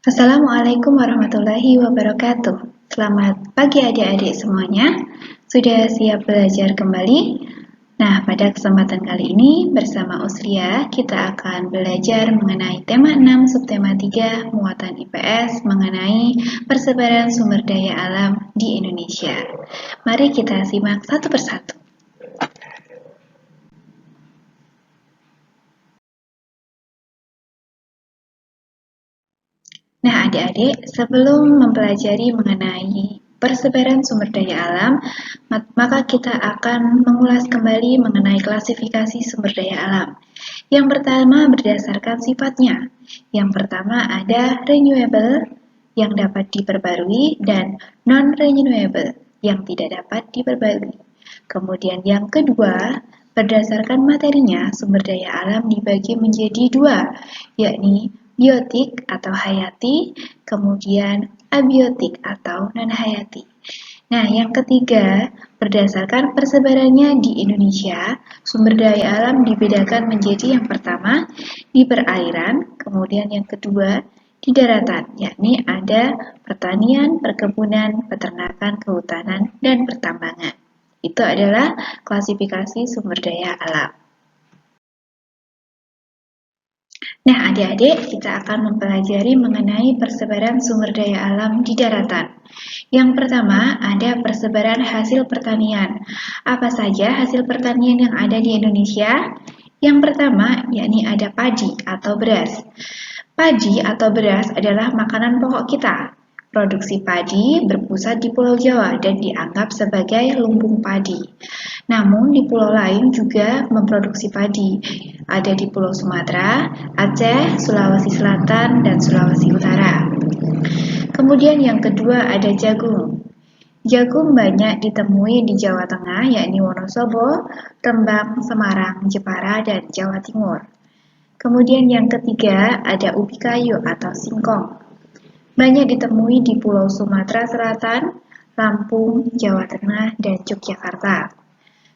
Assalamualaikum warahmatullahi wabarakatuh. Selamat pagi adik-adik semuanya. Sudah siap belajar kembali? Nah, pada kesempatan kali ini bersama Uslia kita akan belajar mengenai tema 6 subtema 3 muatan IPS mengenai persebaran sumber daya alam di Indonesia. Mari kita simak satu persatu. Nah, adik-adik, sebelum mempelajari mengenai persebaran sumber daya alam, maka kita akan mengulas kembali mengenai klasifikasi sumber daya alam. Yang pertama berdasarkan sifatnya. Yang pertama ada renewable yang dapat diperbarui dan non-renewable yang tidak dapat diperbarui. Kemudian yang kedua, berdasarkan materinya, sumber daya alam dibagi menjadi dua, yakni biotik atau hayati, kemudian abiotik atau non-hayati. Nah, yang ketiga, berdasarkan persebarannya di Indonesia, sumber daya alam dibedakan menjadi yang pertama di perairan, kemudian yang kedua di daratan, yakni ada pertanian, perkebunan, peternakan, kehutanan, dan pertambangan. Itu adalah klasifikasi sumber daya alam. Nah, adik-adik, kita akan mempelajari mengenai persebaran sumber daya alam di daratan. Yang pertama, ada persebaran hasil pertanian. Apa saja hasil pertanian yang ada di Indonesia? Yang pertama, yakni ada padi atau beras. Padi atau beras adalah makanan pokok kita. Produksi padi berpusat di Pulau Jawa dan dianggap sebagai lumbung padi. Namun di pulau lain juga memproduksi padi. Ada di Pulau Sumatera, Aceh, Sulawesi Selatan, dan Sulawesi Utara. Kemudian yang kedua ada jagung. Jagung banyak ditemui di Jawa Tengah, yakni Wonosobo, Rembang, Semarang, Jepara, dan Jawa Timur. Kemudian yang ketiga ada ubi kayu atau singkong. Banyak ditemui di Pulau Sumatera Selatan, Lampung, Jawa Tengah, dan Yogyakarta.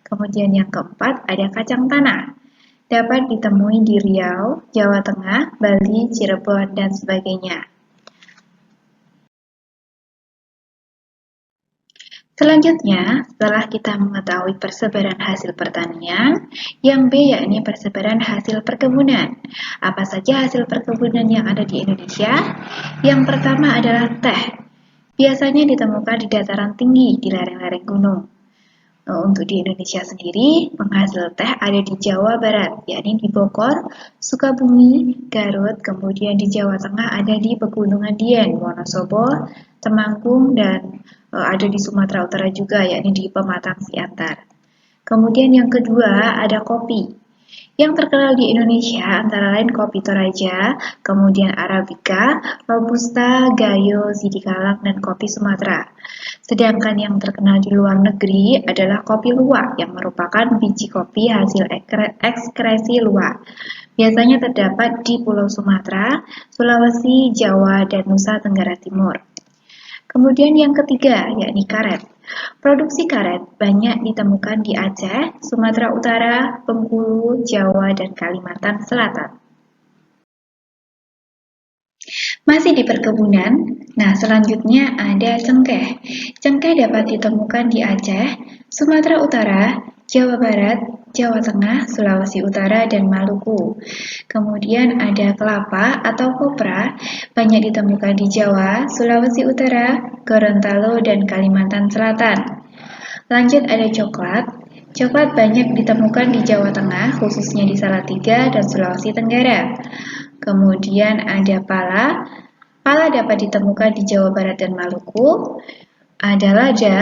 Kemudian yang keempat ada kacang tanah. Dapat ditemui di Riau, Jawa Tengah, Bali, Cirebon, dan sebagainya. Selanjutnya, setelah kita mengetahui persebaran hasil pertanian, yang B yakni persebaran hasil perkebunan. Apa saja hasil perkebunan yang ada di Indonesia? Yang pertama adalah teh. Biasanya ditemukan di dataran tinggi di lereng-lereng gunung. Untuk di Indonesia sendiri, penghasil teh ada di Jawa Barat, yakni di Bogor, Sukabumi, Garut, kemudian di Jawa Tengah ada di Pegunungan Dieng, Wonosobo, Temanggung, dan ada di Sumatera Utara juga, yakni di Pematang Siantar. Kemudian yang kedua ada kopi. Yang terkenal di Indonesia antara lain kopi Toraja, kemudian Arabica, Robusta, Gayo, Sidikalang, dan kopi Sumatera. Sedangkan yang terkenal di luar negeri adalah kopi luwak yang merupakan biji kopi hasil ekskresi luwak. Biasanya terdapat di Pulau Sumatera, Sulawesi, Jawa, dan Nusa Tenggara Timur. Kemudian yang ketiga, yakni karet. Produksi karet banyak ditemukan di Aceh, Sumatera Utara, Bengkulu, Jawa, dan Kalimantan Selatan. Masih di perkebunan, nah selanjutnya ada cengkeh. Cengkeh dapat ditemukan di Aceh, Sumatera Utara, Jawa Barat, Jawa Tengah, Sulawesi Utara, dan Maluku. Kemudian ada kelapa atau kopra, banyak ditemukan di Jawa, Sulawesi Utara, Gorontalo, dan Kalimantan Selatan. Lanjut ada coklat. Coklat banyak ditemukan di Jawa Tengah, khususnya di Salatiga dan Sulawesi Tenggara. Kemudian ada pala. Pala dapat ditemukan di Jawa Barat dan Maluku. Ada lada.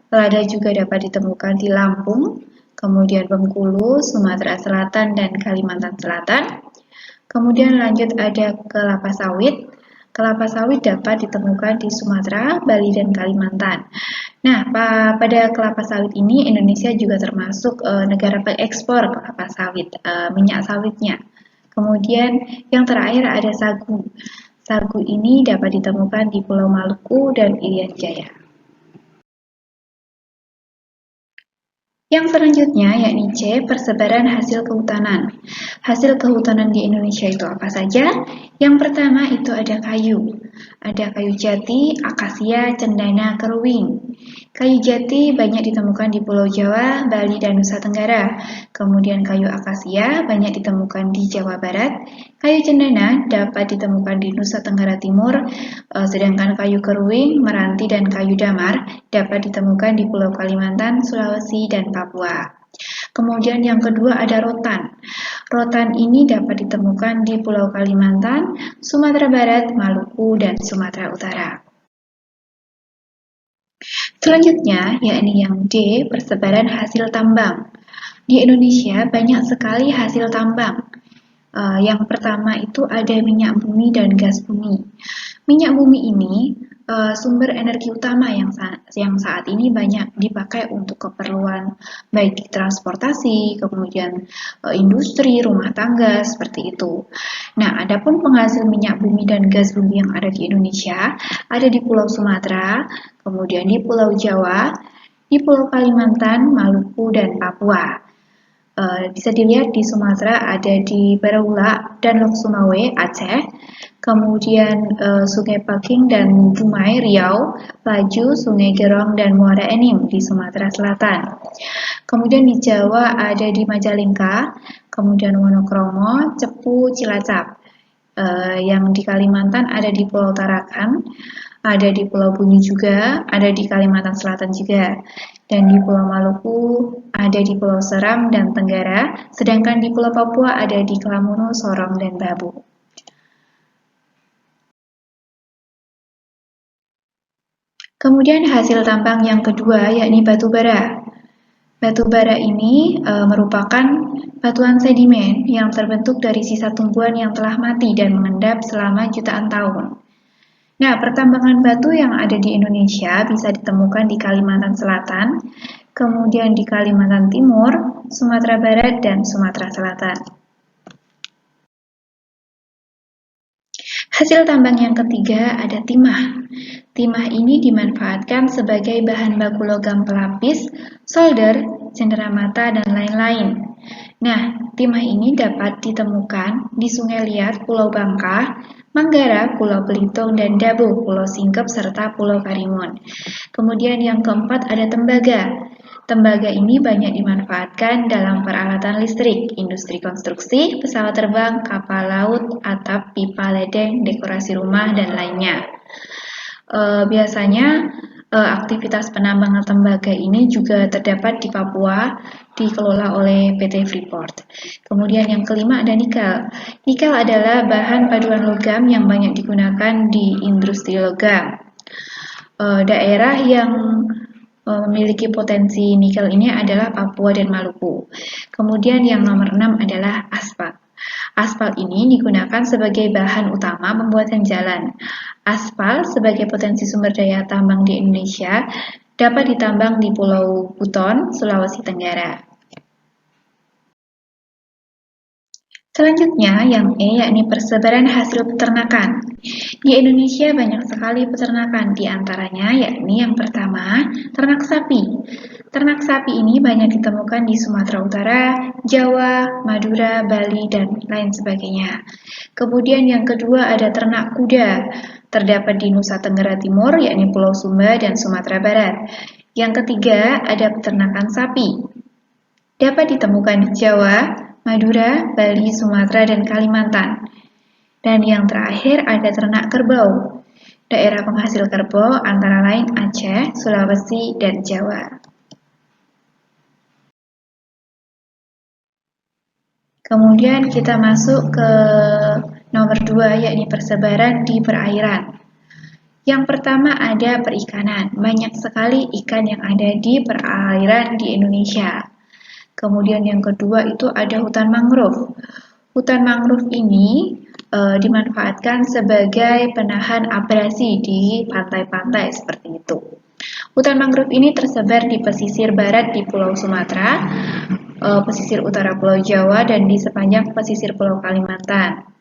Lada juga dapat ditemukan di Lampung, kemudian Bengkulu, Sumatera Selatan, dan Kalimantan Selatan. Kemudian lanjut ada kelapa sawit. Kelapa sawit dapat ditemukan di Sumatera, Bali, dan Kalimantan. Nah, pada kelapa sawit ini Indonesia juga termasuk negara pengekspor kelapa sawit, minyak sawitnya. Kemudian yang terakhir ada sagu. Sagu ini dapat ditemukan di Pulau Maluku dan Irian Jaya. Yang selanjutnya yakni C, persebaran hasil kehutanan. Hasil kehutanan di Indonesia itu apa saja? Yang pertama itu ada kayu. Ada kayu jati, akasia, cendana, keruing. Kayu jati banyak ditemukan di Pulau Jawa, Bali, dan Nusa Tenggara. Kemudian kayu akasia banyak ditemukan di Jawa Barat. Kayu cendana dapat ditemukan di Nusa Tenggara Timur, sedangkan kayu keruing, meranti, dan kayu damar dapat ditemukan di Pulau Kalimantan, Sulawesi, dan Papua. Kemudian yang kedua ada rotan. Rotan ini dapat ditemukan di Pulau Kalimantan, Sumatera Barat, Maluku, dan Sumatera Utara. Selanjutnya, yakni yang D, persebaran hasil tambang. Di Indonesia banyak sekali hasil tambang. Yang pertama itu ada minyak bumi dan gas bumi. Minyak bumi ini sumber energi utama yang saat ini banyak dipakai untuk keperluan baik di transportasi, kemudian industri, rumah tangga, seperti itu. Nah, adapun penghasil minyak bumi dan gas bumi yang ada di Indonesia, ada di Pulau Sumatera, kemudian di Pulau Jawa, di Pulau Kalimantan, Maluku, dan Papua. Bisa dilihat di Sumatera ada di Baraula dan Lok Sumawe, Aceh, kemudian Sungai Paking dan Dumai, Riau, Laju, Sungai Gerong, dan Muara Enim di Sumatera Selatan. Kemudian di Jawa ada di Majalengka, kemudian Wonokromo, Cepu, Cilacap. Yang di Kalimantan ada di Pulau Tarakan, ada di Pulau Buni juga, ada di Kalimantan Selatan juga, dan di Pulau Maluku ada di Pulau Seram dan Tenggara, sedangkan di Pulau Papua ada di Kelamuno, Sorong, dan Babu. Kemudian hasil tambang yang kedua yakni batu bara. Batu bara ini merupakan batuan sedimen yang terbentuk dari sisa tumbuhan yang telah mati dan mengendap selama jutaan tahun. Nah, pertambangan batu yang ada di Indonesia bisa ditemukan di Kalimantan Selatan, kemudian di Kalimantan Timur, Sumatera Barat, dan Sumatera Selatan. Hasil tambang yang ketiga ada timah. Timah ini dimanfaatkan sebagai bahan baku logam pelapis, solder, cenderamata, dan lain-lain. Nah, timah ini dapat ditemukan di Sungai Liat, Pulau Bangka, Manggara, Pulau Belitung, dan Dabu, Pulau Singkep, serta Pulau Karimun. Kemudian yang keempat ada tembaga. Tembaga ini banyak dimanfaatkan dalam peralatan listrik, industri konstruksi, pesawat terbang, kapal laut, atap, pipa ledeng, dekorasi rumah, dan lainnya. Biasanya aktivitas penambangan tembaga ini juga terdapat di Papua, dikelola oleh PT Freeport. Kemudian yang kelima ada nikel. Nikel adalah bahan paduan logam yang banyak digunakan di industri logam. Daerah yang memiliki potensi nikel ini adalah Papua dan Maluku. Kemudian yang nomor 6 adalah aspal. Aspal ini digunakan sebagai bahan utama pembuatan jalan. Aspal sebagai potensi sumber daya tambang di Indonesia dapat ditambang di Pulau Buton, Sulawesi Tenggara. Selanjutnya, yang E yakni persebaran hasil peternakan. Di Indonesia banyak sekali peternakan, di antaranya yakni yang pertama, ternak sapi. Ternak sapi ini banyak ditemukan di Sumatera Utara, Jawa, Madura, Bali, dan lain sebagainya. Kemudian yang kedua ada ternak kuda. Terdapat di Nusa Tenggara Timur, yakni Pulau Sumba dan Sumatera Barat. Yang ketiga ada peternakan sapi. Dapat ditemukan di Jawa, Madura, Bali, Sumatera, dan Kalimantan. Dan yang terakhir ada ternak kerbau. Daerah penghasil kerbau antara lain Aceh, Sulawesi, dan Jawa. Kemudian kita masuk ke nomor 2 yakni persebaran di perairan. Yang pertama ada perikanan. Banyak sekali ikan yang ada di perairan di Indonesia. Kemudian yang kedua itu ada hutan mangrove. Hutan mangrove ini dimanfaatkan sebagai penahan abrasi di pantai-pantai seperti itu. Hutan mangrove ini tersebar di pesisir barat di Pulau Sumatera, pesisir utara Pulau Jawa, dan di sepanjang pesisir Pulau Kalimantan.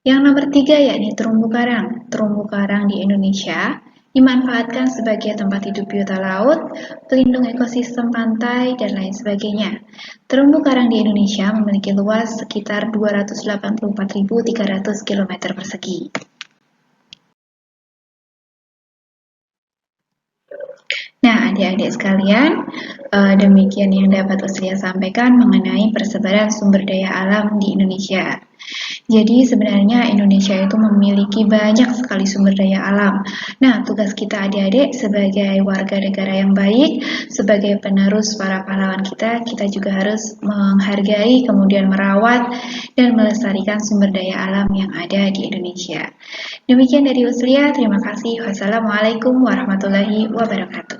Yang nomor 3 yakni terumbu karang. Terumbu karang di Indonesia dimanfaatkan sebagai tempat hidup biota laut, pelindung ekosistem pantai, dan lain sebagainya. Terumbu karang di Indonesia memiliki luas sekitar 284.300 km persegi. Nah, adik-adik sekalian, demikian yang dapat Uslia sampaikan mengenai persebaran sumber daya alam di Indonesia. Jadi sebenarnya Indonesia itu memiliki banyak sekali sumber daya alam. Nah, tugas kita adik-adik sebagai warga negara yang baik, sebagai penerus para pahlawan kita juga harus menghargai, kemudian merawat, dan melestarikan sumber daya alam yang ada di Indonesia. Demikian dari Uslia, terima kasih. Wassalamualaikum warahmatullahi wabarakatuh.